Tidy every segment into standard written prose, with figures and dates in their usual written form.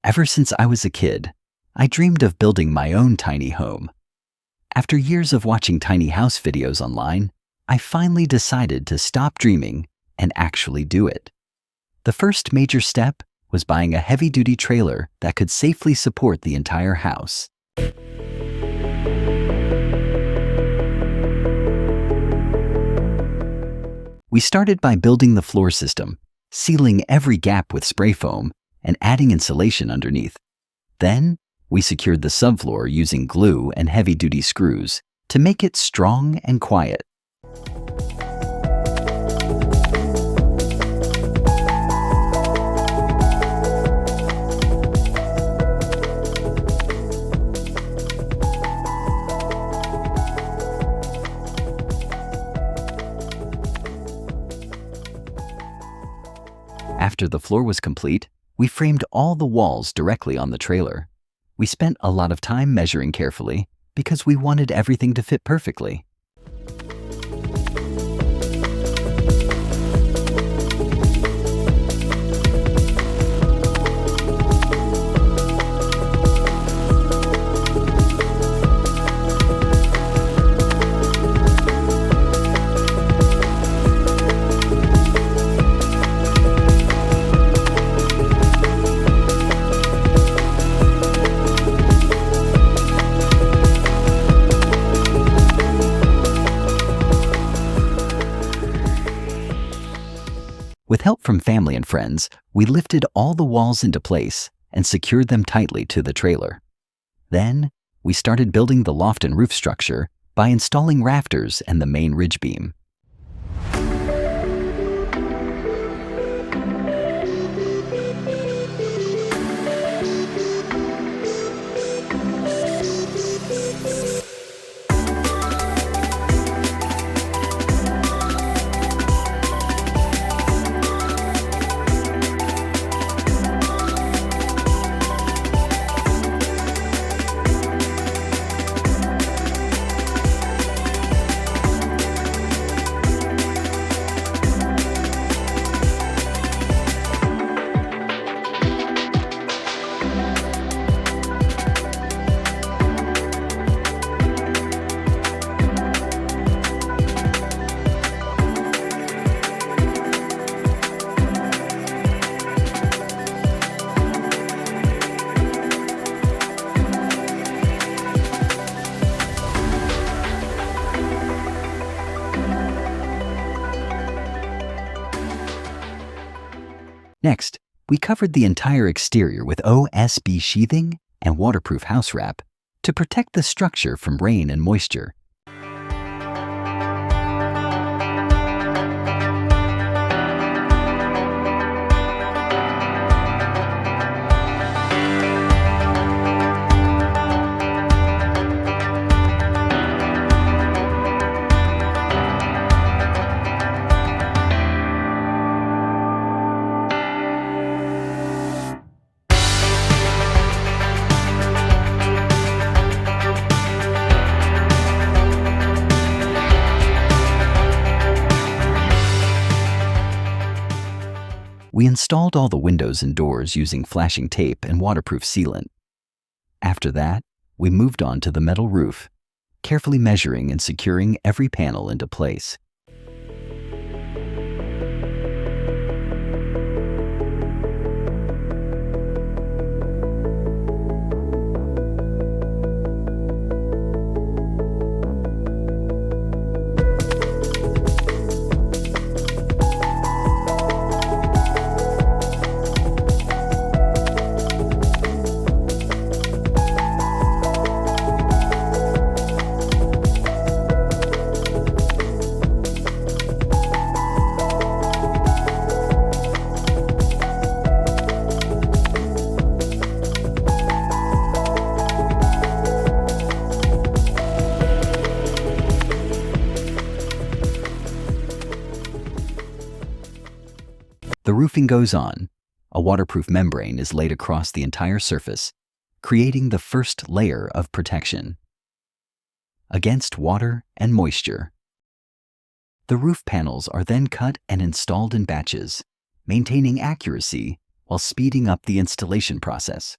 Ever since I was a kid, I dreamed of building my own tiny home. After years of watching tiny house videos online, I finally decided to stop dreaming and actually do it. The first major step was buying a heavy-duty trailer that could safely support the entire house. We started by building the floor system, sealing every gap with spray foam, and adding insulation underneath. Then, we secured the subfloor using glue and heavy-duty screws to make it strong and quiet. After the floor was complete, we framed all the walls directly on the trailer. We spent a lot of time measuring carefully because we wanted everything to fit perfectly. With help from family and friends, we lifted all the walls into place and secured them tightly to the trailer. Then, we started building the loft and roof structure by installing rafters and the main ridge beam. Next, we covered the entire exterior with OSB sheathing and waterproof house wrap to protect the structure from rain and moisture. We installed all the windows and doors using flashing tape and waterproof sealant. After that, we moved on to the metal roof, carefully measuring and securing every panel into place. The roofing goes on. A waterproof membrane is laid across the entire surface, creating the first layer of protection against water and moisture. The roof panels are then cut and installed in batches, maintaining accuracy while speeding up the installation process.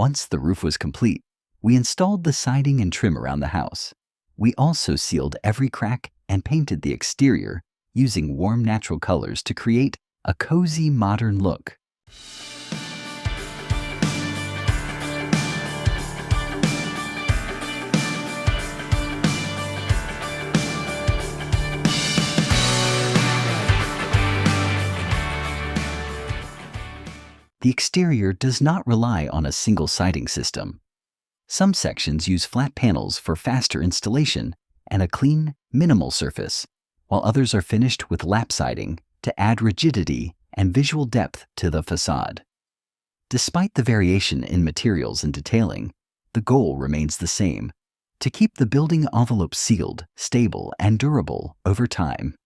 Once the roof was complete, we installed the siding and trim around the house. We also sealed every crack and painted the exterior using warm natural colors to create a cozy modern look. The exterior does not rely on a single siding system. Some sections use flat panels for faster installation and a clean, minimal surface, while others are finished with lap siding to add rigidity and visual depth to the facade. Despite the variation in materials and detailing, the goal remains the same: to keep the building envelope sealed, stable, and durable over time.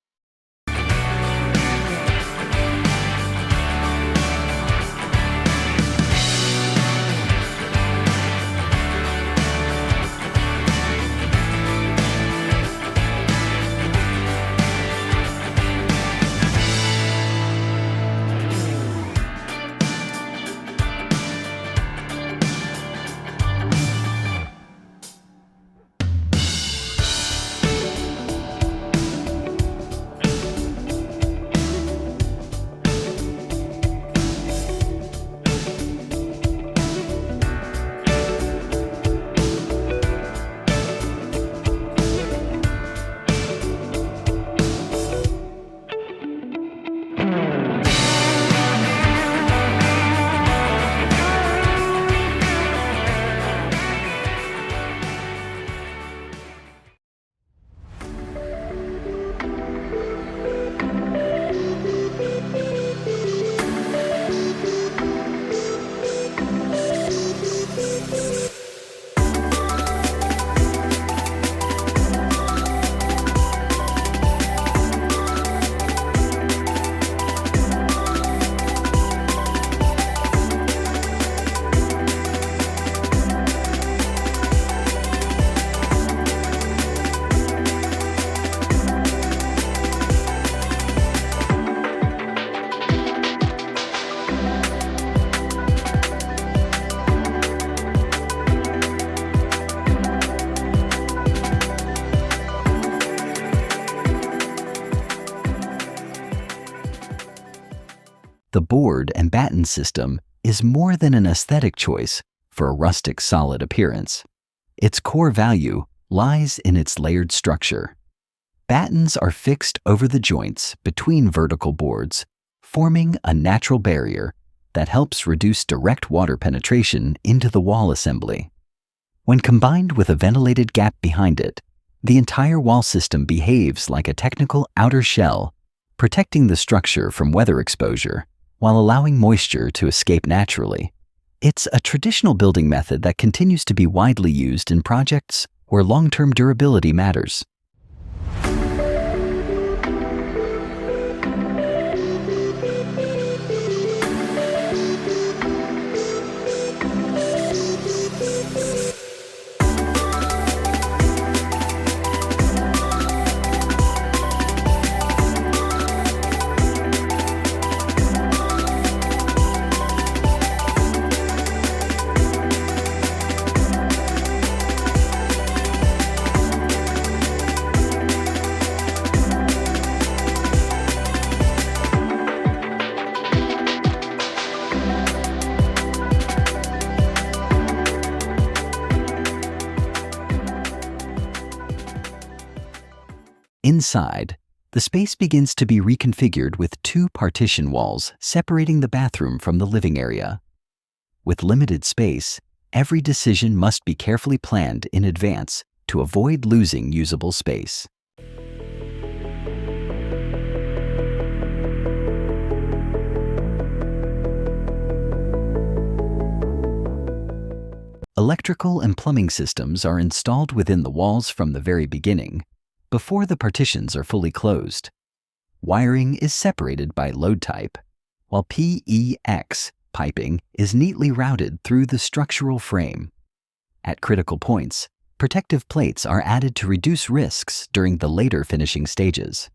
The board and batten system is more than an aesthetic choice for a rustic solid appearance. Its core value lies in its layered structure. Battens are fixed over the joints between vertical boards, forming a natural barrier that helps reduce direct water penetration into the wall assembly. When combined with a ventilated gap behind it, the entire wall system behaves like a technical outer shell, protecting the structure from weather exposure while allowing moisture to escape naturally. It's a traditional building method that continues to be widely used in projects where long-term durability matters. Inside, the space begins to be reconfigured with 2 partition walls separating the bathroom from the living area. With limited space, every decision must be carefully planned in advance to avoid losing usable space. Electrical and plumbing systems are installed within the walls from the very beginning, before the partitions are fully closed. Wiring is separated by load type, while PEX piping is neatly routed through the structural frame. At critical points, protective plates are added to reduce risks during the later finishing stages.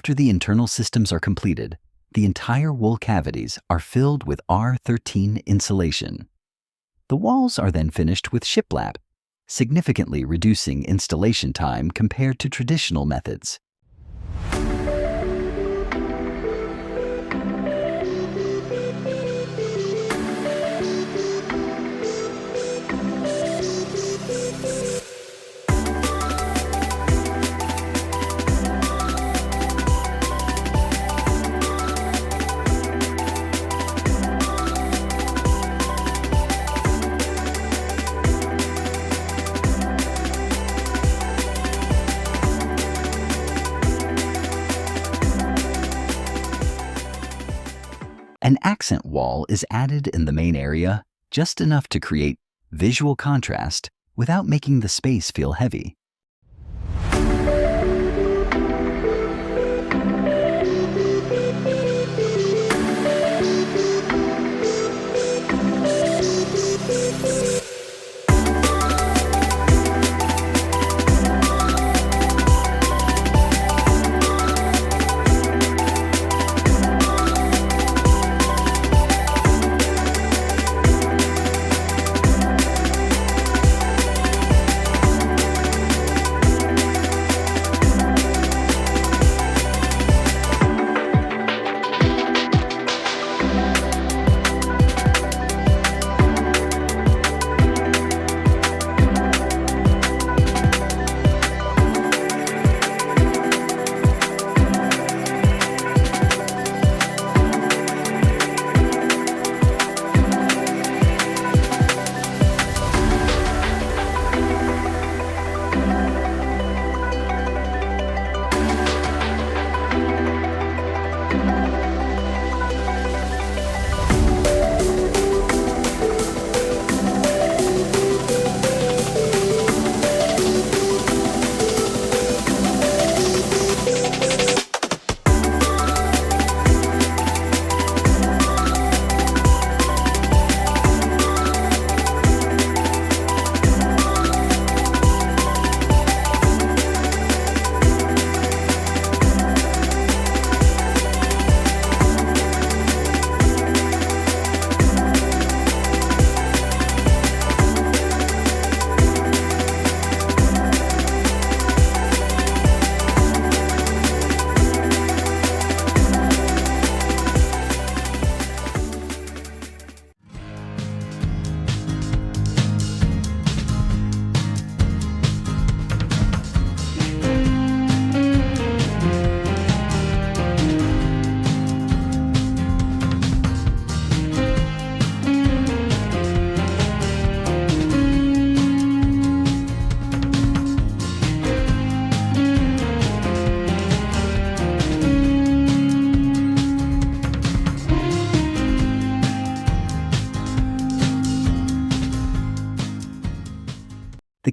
After the internal systems are completed, the entire wool cavities are filled with R13 insulation. The walls are then finished with shiplap, significantly reducing installation time compared to traditional methods. An accent wall is added in the main area, just enough to create visual contrast without making the space feel heavy.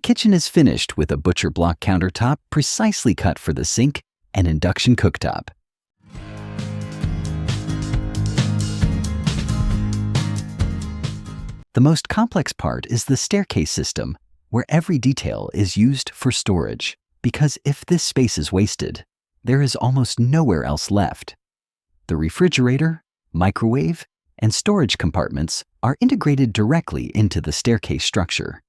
kitchen is finished with a butcher block countertop precisely cut for the sink and induction cooktop. The most complex part is the staircase system, where every detail is used for storage, because if this space is wasted, there is almost nowhere else left. The refrigerator, microwave, and storage compartments are integrated directly into the staircase structure.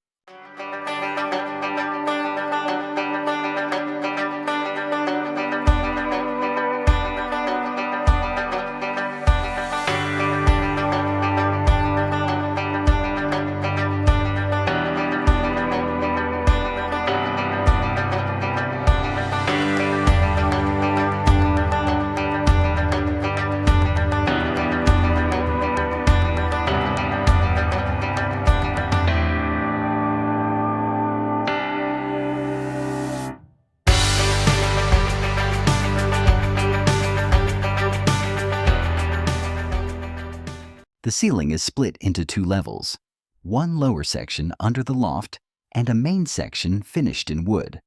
The ceiling is split into 2 levels, one lower section under the loft and a main section finished in wood.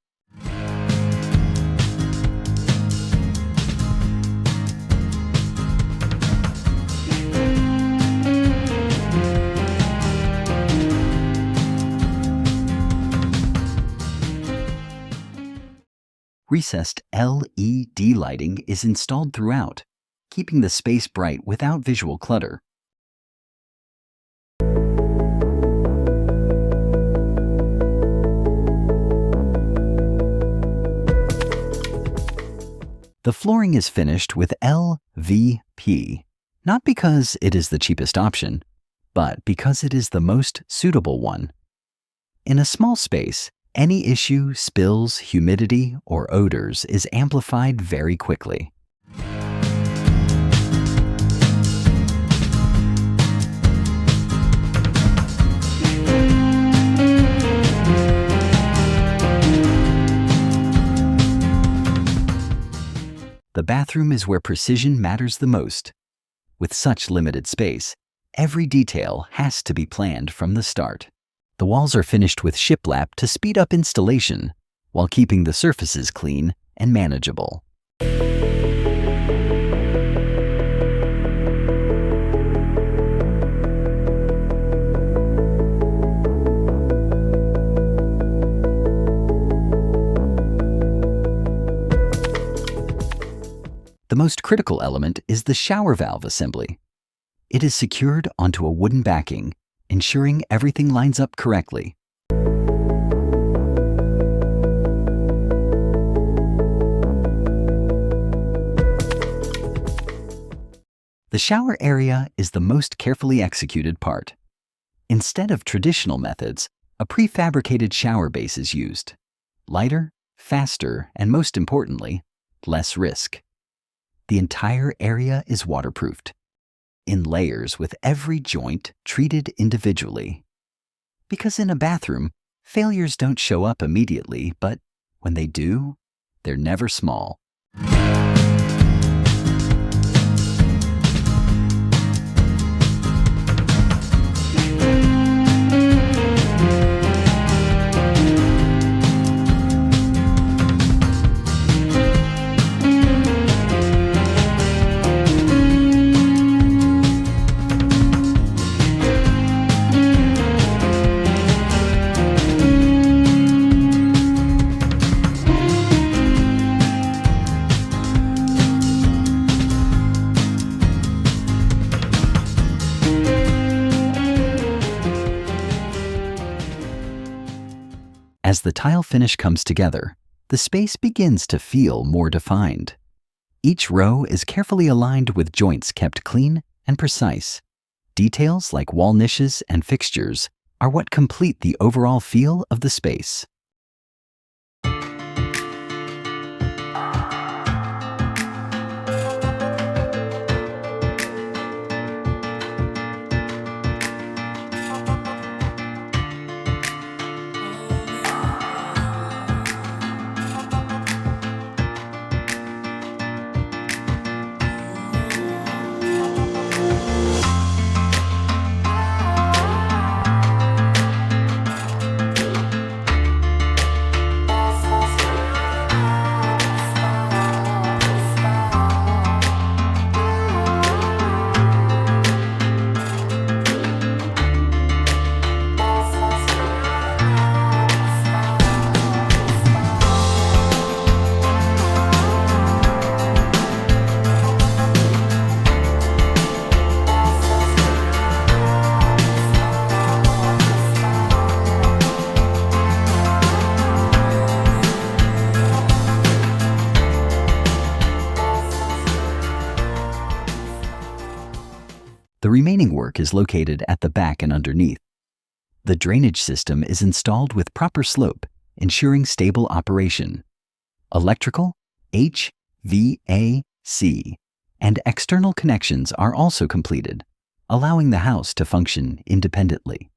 Recessed LED lighting is installed throughout, keeping the space bright without visual clutter. The flooring is finished with LVP, not because it is the cheapest option, but because it is the most suitable one. In a small space, any issue, spills, humidity, or odors is amplified very quickly. The bathroom is where precision matters the most. With such limited space, every detail has to be planned from the start. The walls are finished with shiplap to speed up installation, while keeping the surfaces clean and manageable. The most critical element is the shower valve assembly. It is secured onto a wooden backing, ensuring everything lines up correctly. The shower area is the most carefully executed part. Instead of traditional methods, a prefabricated shower base is used. Lighter, faster, and most importantly, less risk. The entire area is waterproofed, in layers with every joint treated individually. Because in a bathroom, failures don't show up immediately, but when they do, they're never small. As the tile finish comes together, the space begins to feel more defined. Each row is carefully aligned with joints kept clean and precise. Details like wall niches and fixtures are what complete the overall feel of the space. The remaining work is located at the back and underneath. The drainage system is installed with proper slope, ensuring stable operation. Electrical, HVAC, and external connections are also completed, allowing the house to function independently.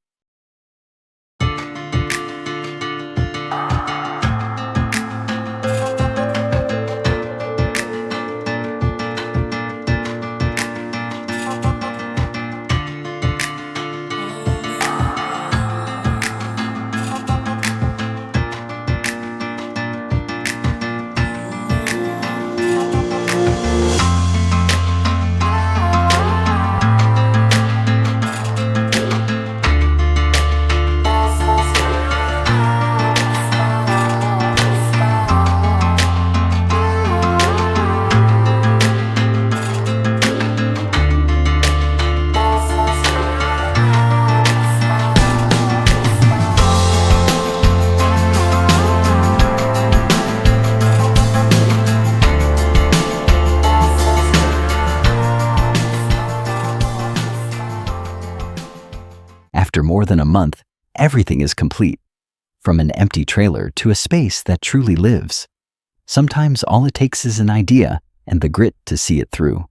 After more than a month, everything is complete, from an empty trailer to a space that truly lives. Sometimes all it takes is an idea and the grit to see it through.